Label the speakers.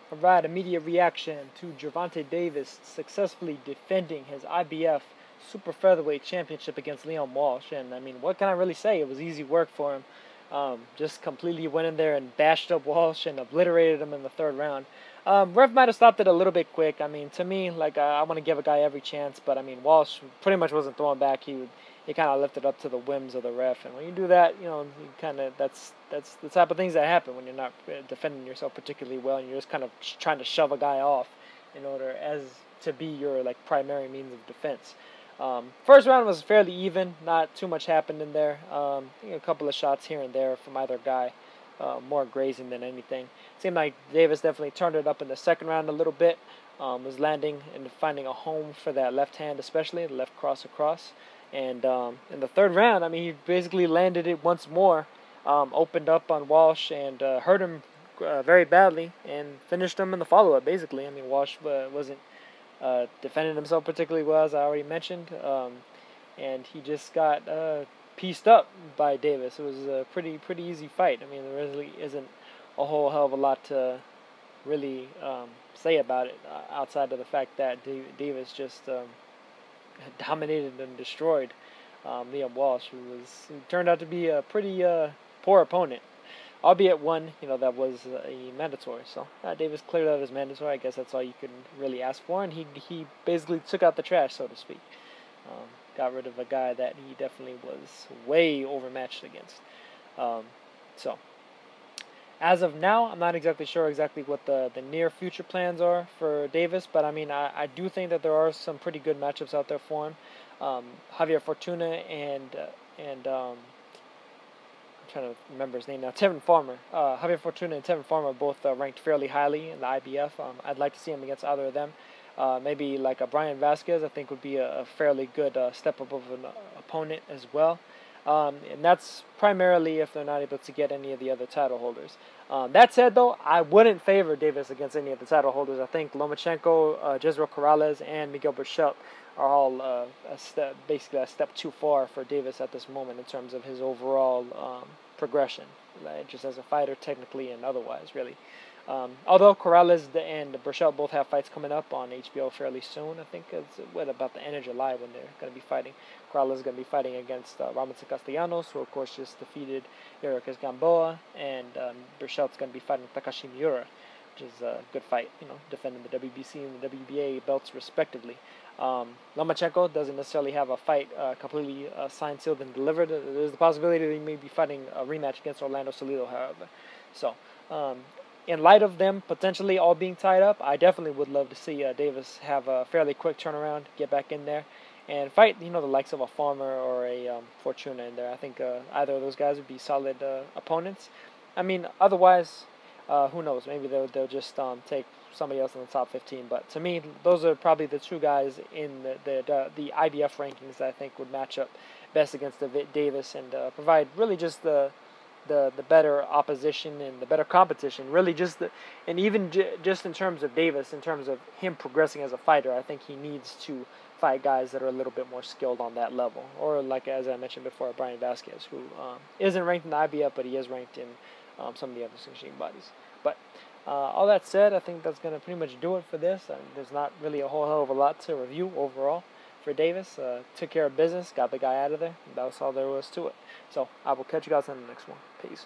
Speaker 1: provide immediate reaction to Gervonta Davis successfully defending his IBF Super Featherweight Championship against Leon Walsh. And I mean, what can I really say? It was easy work for him. Just completely went in there and bashed up Walsh and obliterated him in the third round. Ref might have stopped it a little bit quick. I mean, to me, like I want to give a guy every chance, but I mean, Walsh pretty much wasn't throwing back. He kind of left it up to the whims of the ref, and when you do that, you know, you kind of that's the type of things that happen when you're not defending yourself particularly well, and you're just kind of trying to shove a guy off in order as to be your like primary means of defense. First round was fairly even, not too much happened in there. I think a couple of shots here and there from either guy, more grazing than anything. Seemed like Davis definitely turned it up in the second round a little bit, was landing and finding a home for that left hand, especially the left cross across. And in the third round, I mean, he basically landed it once more, opened up on Walsh and hurt him very badly and finished him in the follow-up, basically. I mean, Walsh wasn't defended himself particularly well, as I already mentioned, and he just got pieced up by Davis. It was a pretty easy fight. I mean, there really isn't a whole hell of a lot to really say about it outside of the fact that Davis just dominated and destroyed Liam Walsh, who turned out to be a pretty poor opponent, albeit one, you know, that was a mandatory. So Davis cleared out his mandatory. I guess that's all you could really ask for, and he basically took out the trash, so to speak. Got rid of a guy that he definitely was way overmatched against. So as of now, I'm not exactly sure what the near future plans are for Davis, but I mean, I do think that there are some pretty good matchups out there for him. Javier Fortuna and I'm trying to remember his name now, Tevin Farmer. Javier Fortuna and Tevin Farmer are both ranked fairly highly in the IBF. I'd like to see him against either of them. Maybe like a Brian Vasquez, I think would be a fairly good step up of an opponent as well. And that's primarily if they're not able to get any of the other title holders. That said, though, I wouldn't favor Davis against any of the title holders. I think Lomachenko, Jezreel Corrales, and Miguel Berchelt are all basically a step too far for Davis at this moment in terms of his overall progression, just as a fighter technically and otherwise, really. Although Corrales and Berchelt both have fights coming up on HBO fairly soon. I think it's about the end of July when they're going to be fighting. Corrales is going to be fighting against Robinson Castellanos, who of course just defeated Yuriorkis Gamboa, and Berchelt's going to be fighting Takashi Miura, which is a good fight, you know, defending the WBC and the WBA belts respectively. Lomachenko doesn't necessarily have a fight completely signed, sealed, and delivered. There's the possibility that he may be fighting a rematch against Orlando Salido, however. So, in light of them potentially all being tied up, I definitely would love to see Davis have a fairly quick turnaround, get back in there, and fight, you know, the likes of a Farmer or a Fortuna in there. I think either of those guys would be solid opponents. I mean, otherwise, who knows? Maybe they'll just take somebody else in the top 15. But to me, those are probably the two guys in the IBF rankings that I think would match up best against Davis and provide really just the better opposition and the better competition. Really just just in terms of Davis, in terms of him progressing as a fighter, I think he needs to fight guys that are a little bit more skilled on that level. Or like, as I mentioned before, Brian Vasquez, who isn't ranked in the IBF, but he is ranked in some of the other sanctioning bodies. But all that said, I think that's going to pretty much do it for this. There's not really a whole hell of a lot to review overall for Davis. Took care of business, got the guy out of there. That was all there was to it. So I will catch you guys in the next one. Peace.